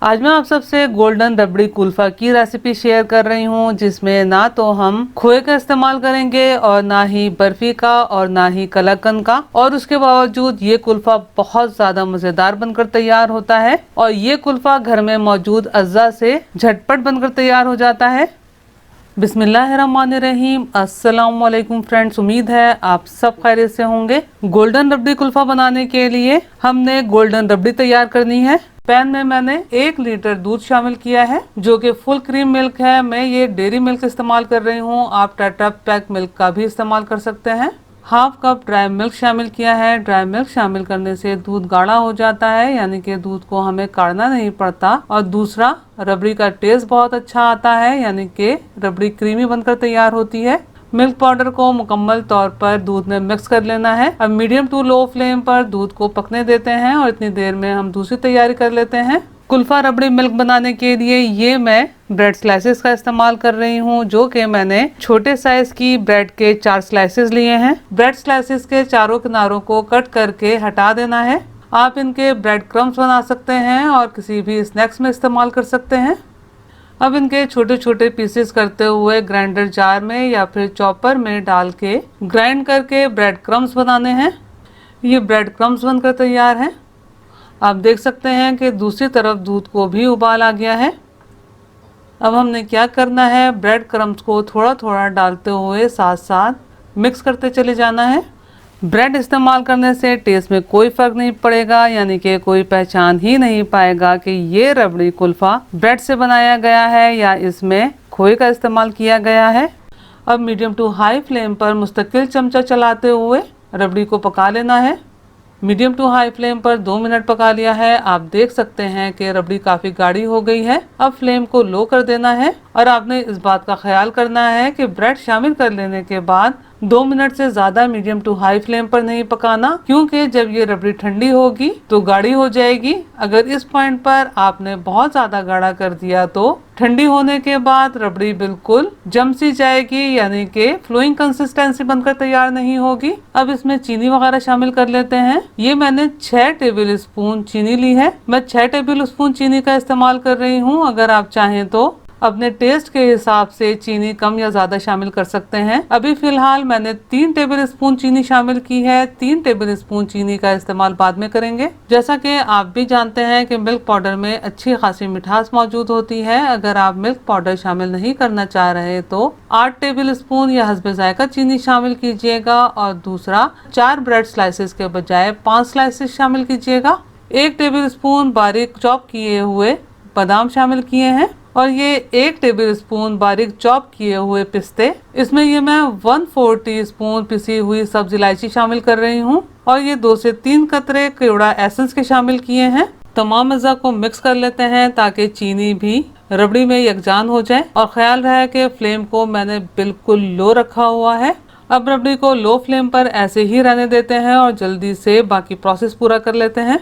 आज मैं आप सबसे गोल्डन रबड़ी कुल्फा की रेसिपी शेयर कर रही हूँ, जिसमें ना तो हम खोए का इस्तेमाल करेंगे और ना ही बर्फी का और ना ही कलाकंद का। और उसके बावजूद ये कुल्फा बहुत ज्यादा मजेदार बनकर तैयार होता है और ये कुल्फा घर में मौजूद अज्जा से झटपट बनकर तैयार हो जाता है। बिस्मिल्लाहिर्रहमानिर्रहीम। अस्सलाम वालेकुम फ्रेंड्स, उम्मीद है आप सब खैरियत से होंगे। गोल्डन रबड़ी कुल्फा बनाने के लिए हमने गोल्डन रबड़ी तैयार करनी है। पैन में मैंने 1 लीटर दूध शामिल किया है जो कि फुल क्रीम मिल्क है। मैं ये डेयरी मिल्क इस्तेमाल कर रही हूँ, आप टाटा पैक मिल्क का भी इस्तेमाल कर सकते हैं। हाफ कप ड्राई मिल्क शामिल किया है। ड्राई मिल्क शामिल करने से दूध गाढ़ा हो जाता है, यानी कि दूध को हमें काढ़ना नहीं पड़ता। और दूसरा, रबड़ी का टेस्ट बहुत अच्छा आता है, यानी कि रबड़ी क्रीमी बनकर तैयार होती है। मिल्क पाउडर को मुकम्मल तौर पर दूध में मिक्स कर लेना है। अब मीडियम टू लो फ्लेम पर दूध को पकने देते हैं और इतनी देर में हम दूसरी तैयारी कर लेते हैं। कुल्फा रबड़ी मिल्क बनाने के लिए ये मैं ब्रेड स्लाइसेस का इस्तेमाल कर रही हूँ, जो कि मैंने छोटे साइज की ब्रेड के 4 स्लाइसेस लिए हैं। ब्रेड स्लाइसेस के चारों किनारों को कट करके हटा देना है। आप इनके ब्रेड क्रम्स बना सकते हैं और किसी भी स्नैक्स में इस्तेमाल कर सकते हैं। अब इनके छोटे छोटे पीसेस करते हुए ग्राइंडर जार में या फिर चॉपर में डाल के ग्राइंड करके ब्रेड क्रम्स बनाने हैं। ये ब्रेड क्रम्स बनकर तैयार हैं। आप देख सकते हैं कि दूसरी तरफ दूध को भी उबाल आ गया है। अब हमने क्या करना है, ब्रेड क्रम्स को थोड़ा थोड़ा डालते हुए साथ साथ मिक्स करते चले जाना है। ब्रेड इस्तेमाल करने से टेस्ट में कोई फ़र्क नहीं पड़ेगा, यानी कि कोई पहचान ही नहीं पाएगा कि ये रबड़ी कुल्फ़ा ब्रेड से बनाया गया है या इसमें खोए का इस्तेमाल किया गया है। अब मीडियम टू हाई फ्लेम पर मुस्तकिल चमचा चलाते हुए रबड़ी को पका लेना है। मीडियम टू हाई फ्लेम पर 2 मिनट पका लिया है। आप देख सकते हैं कि रबड़ी काफ़ी गाढ़ी हो गई है। अब फ्लेम को लो कर देना है और आपने इस बात का ख्याल करना है कि ब्रेड शामिल कर लेने के बाद 2 मिनट से ज्यादा मीडियम टू हाई फ्लेम पर नहीं पकाना, क्योंकि जब ये रबड़ी ठंडी होगी तो गाढ़ी हो जाएगी। अगर इस पॉइंट पर आपने बहुत ज्यादा गाढ़ा कर दिया तो ठंडी होने के बाद रबड़ी बिल्कुल जम सी जाएगी, यानी कि फ्लोइंग कंसिस्टेंसी बनकर तैयार नहीं होगी। अब इसमें चीनी वगैरह शामिल कर लेते हैं। ये मैंने 6 टेबल स्पून चीनी ली है। मैं 6 टेबल स्पून चीनी का इस्तेमाल कर रही हूँ। अगर आप चाहें तो अपने टेस्ट के हिसाब से चीनी कम या ज्यादा शामिल कर सकते हैं। अभी फिलहाल मैंने 3 टेबल स्पून चीनी शामिल की है। 3 टेबल स्पून चीनी का इस्तेमाल बाद में करेंगे। जैसा कि आप भी जानते हैं कि मिल्क पाउडर में अच्छी खासी मिठास मौजूद होती है। अगर आप मिल्क पाउडर शामिल नहीं करना चाह रहे तो 8 टेबल स्पून या हस्बे जायका चीनी शामिल कीजिएगा और दूसरा 4 ब्रेड स्लाइसेस के बजाय 5 स्लाइसेस शामिल कीजिएगा। 1 टेबल स्पून बारीक चॉप किए हुए बादाम शामिल किए हैं और ये 1 टेबल स्पून बारीक चॉप किए हुए पिस्ते। इसमें ये मैं 1/4 टीस्पून पिसी हुई सब्ज इलायची शामिल कर रही हूँ और ये 2 से 3 कतरे केवड़ा एसेंस के शामिल किए हैं। तमाम अज़ा को मिक्स कर लेते हैं ताकि चीनी भी रबड़ी में यकजान हो जाए और ख्याल रहे कि फ्लेम को मैंने बिल्कुल लो रखा हुआ है। अब रबड़ी को लो फ्लेम पर ऐसे ही रहने देते हैं और जल्दी से बाकी प्रोसेस पूरा कर लेते हैं।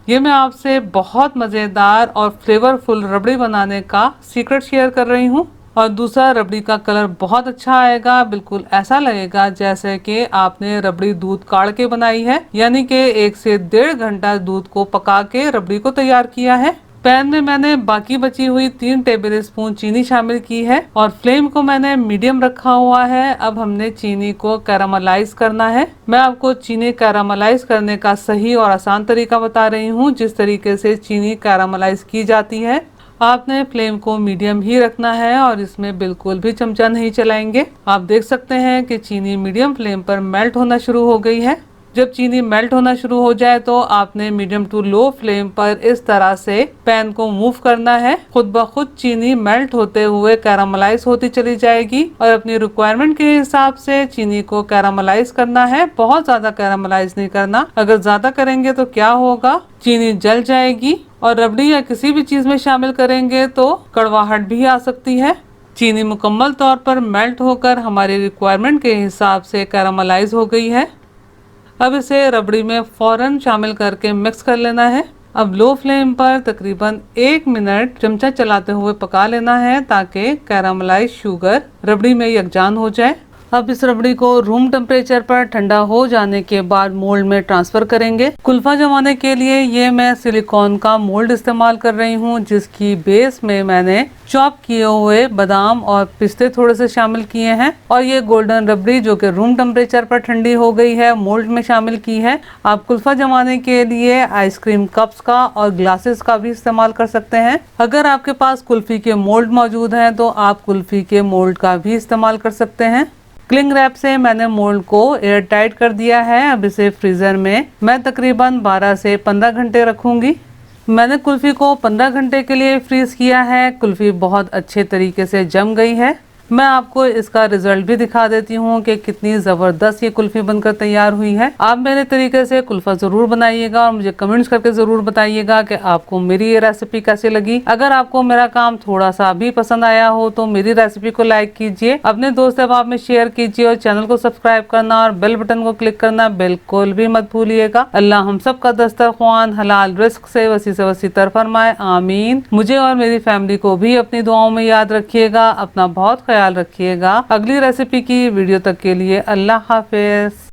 ये मैं आपसे बहुत मज़ेदार और फ्लेवरफुल रबड़ी बनाने का सीक्रेट शेयर कर रही हूँ। और दूसरा, रबड़ी का कलर बहुत अच्छा आएगा। बिल्कुल ऐसा लगेगा जैसे कि आपने रबड़ी दूध काढ़ के बनाई है, यानी कि 1 से 1.5 घंटा दूध को पका के रबड़ी को तैयार किया है। पैन में मैंने बाकी बची हुई 3 टेबल स्पून चीनी शामिल की है और फ्लेम को मैंने मीडियम रखा हुआ है। अब हमने चीनी को कैरामलाइज करना है। मैं आपको चीनी कैरामलाइज करने का सही और आसान तरीका बता रही हूँ। जिस तरीके से चीनी कैरामलाइज की जाती है, आपने फ्लेम को मीडियम ही रखना है और इसमें बिल्कुल भी चमचा नहीं चलाएंगे। आप देख सकते हैं कि चीनी मीडियम फ्लेम पर मेल्ट होना शुरू हो गई है। जब चीनी मेल्ट होना शुरू हो जाए तो आपने मीडियम टू लो फ्लेम पर इस तरह से पैन को मूव करना है। खुद ब खुद चीनी मेल्ट होते हुए कैरामलाइज होती चली जाएगी और अपनी रिक्वायरमेंट के हिसाब से चीनी को कैरामलाइज करना है। बहुत ज्यादा कैरामलाइज नहीं करना। अगर ज्यादा करेंगे तो क्या होगा, चीनी जल जाएगी और रबड़ी या किसी भी चीज में शामिल करेंगे तो कड़वाहट भी आ सकती है। चीनी मुकम्मल तौर पर मेल्ट होकर हमारी रिक्वायरमेंट के हिसाब से कैरामलाइज हो गई है। अब इसे रबड़ी में फौरन शामिल करके मिक्स कर लेना है। अब लो फ्लेम पर तकरीबन 1 मिनट चमचा चलाते हुए पका लेना है ताकि कैरामलाइज शुगर रबड़ी में यकजान हो जाए। अब इस रबड़ी को रूम टेम्परेचर पर ठंडा हो जाने के बाद मोल्ड में ट्रांसफर करेंगे। कुल्फा जमाने के लिए ये मैं सिलिकॉन का मोल्ड इस्तेमाल कर रही हूँ, जिसकी बेस में मैंने चॉप किए हुए बादाम और पिस्ते थोड़े से शामिल किए हैं और ये गोल्डन रबड़ी जो कि रूम टेम्परेचर पर ठंडी हो गई है मोल्ड में शामिल की है। आप कुल्फा जमाने के लिए आइसक्रीम कप्स का और ग्लासेस का भी इस्तेमाल कर सकते हैं। अगर आपके पास कुल्फी के मोल्ड मौजूद हैं तो आप कुल्फी के मोल्ड का भी इस्तेमाल कर सकते हैं। क्लिंग रैप से मैंने मोल्ड को एयर टाइट कर दिया है। अब इसे फ्रीजर में मैं तकरीबन 12 से 15 घंटे रखूंगी। मैंने कुल्फी को 15 घंटे के लिए फ्रीज किया है। कुल्फी बहुत अच्छे तरीके से जम गई है। मैं आपको इसका रिजल्ट भी दिखा देती हूँ कि कितनी ज़बरदस्त ये कुल्फी बनकर तैयार हुई है। आप मेरे तरीके से कुल्फा ज़रूर बनाइएगा और मुझे कमेंट्स करके ज़रूर बताइएगा कि आपको मेरी ये रेसिपी कैसी लगी। अगर आपको मेरा काम थोड़ा सा भी पसंद आया हो तो मेरी रेसिपी को लाइक कीजिए, अपने दोस्त अहबाब में शेयर कीजिए और चैनल को सब्सक्राइब करना और बेल बटन को क्लिक करना बिल्कुल भी मत भूलिएगा। अल्लाह हम सब का दस्तरख्वान हलाल रिस्क से वसी तर फरमाए, आमीन। मुझे और मेरी फैमिली को भी अपनी दुआओं में याद रखिएगा। अपना बहुत ख्याल रखिएगा। अगली रेसिपी की वीडियो तक के लिए अल्लाह हाफिज।